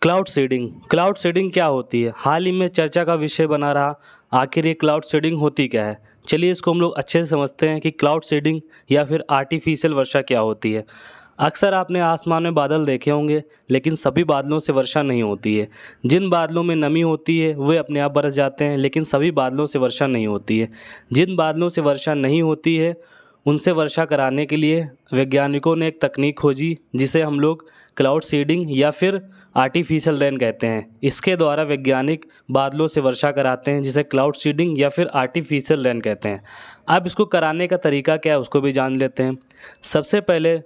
Cloud seeding क्या होती है? हाल ही में चर्चा का विषय बना रहा। आखिर ये क्लाउड सीडिंग होती क्या है? चलिए इसको हम लोग अच्छे से समझते हैं कि क्लाउड सीडिंग या फिर आर्टिफिशियल वर्षा क्या होती है। अक्सर आपने आसमान में बादल देखे होंगे, लेकिन सभी बादलों से वर्षा नहीं होती है। जिन बादलों में नमी होती है वे अपने आप बरस जाते हैं, लेकिन सभी बादलों से वर्षा नहीं होती है। जिन बादलों से वर्षा नहीं होती है उनसे वर्षा कराने के लिए वैज्ञानिकों ने एक तकनीक खोजी, जिसे हम लोग क्लाउड सीडिंग या फिर आर्टिफिशियल रेन कहते हैं। इसके द्वारा वैज्ञानिक बादलों से वर्षा कराते हैं, जिसे क्लाउड सीडिंग या फिर आर्टिफिशियल रेन कहते हैं। अब इसको कराने का तरीका क्या है उसको भी जान लेते हैं। सबसे पहले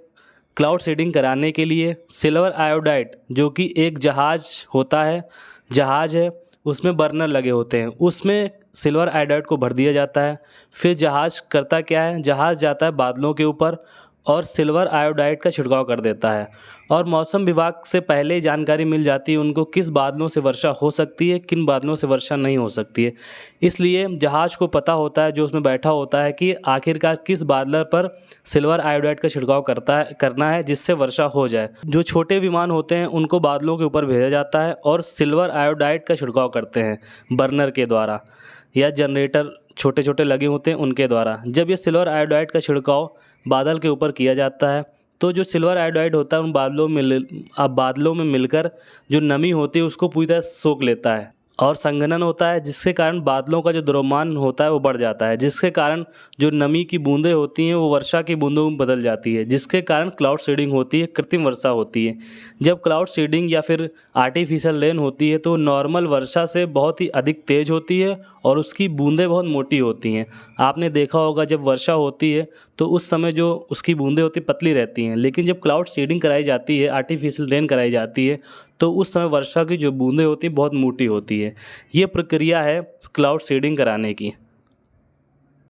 क्लाउड सीडिंग कराने के लिए सिल्वर आयोडाइड, जो कि एक जहाज है, उसमें बर्नर लगे होते हैं, उसमें सिल्वर आयोडाइड को भर दिया जाता है। फिर जहाज करता क्या है, जहाज जाता है बादलों के ऊपर और सिल्वर आयोडाइड का छिड़काव कर देता है। और मौसम विभाग से पहले ही जानकारी मिल जाती है उनको किस बादलों से वर्षा हो सकती है, किन बादलों से वर्षा नहीं हो सकती है। इसलिए जहाज को पता होता है, जो उसमें बैठा होता है, कि आखिरकार किस बादल पर सिल्वर आयोडाइड का छिड़काव करना है जिससे वर्षा हो जाए। जो छोटे विमान होते हैं उनको बादलों के ऊपर भेजा जाता है और सिल्वर आयोडाइड का छिड़काव करते हैं बर्नर के द्वारा, या जनरेटर छोटे छोटे लगे होते हैं उनके द्वारा। जब ये सिल्वर आयोडाइड का छिड़काव बादल के ऊपर किया जाता है तो जो सिल्वर आयोडाइड होता है उन बादलों में मिलकर जो नमी होती है उसको पूरी तरह सोख लेता है और संघनन होता है, जिसके कारण बादलों का जो द्रव्यमान होता है वो बढ़ जाता है, जिसके कारण जो नमी की बूंदें होती हैं वो वर्षा की बूंदों में बदल जाती है, जिसके कारण क्लाउड सीडिंग होती है, कृत्रिम वर्षा होती है। जब क्लाउड सीडिंग या फिर आर्टिफिशियल रेन होती है तो नॉर्मल वर्षा से बहुत ही अधिक तेज होती है और उसकी बूंदें बहुत मोटी होती हैं। आपने देखा होगा जब वर्षा होती है तो उस समय जो उसकी बूंदें होती पतली रहती हैं, लेकिन जब क्लाउड सीडिंग कराई जाती है, आर्टिफिशियल रेन कराई जाती है, तो उस समय वर्षा की जो बूंदें होती हैं बहुत मोटी होती है। ये प्रक्रिया है क्लाउड सीडिंग कराने की।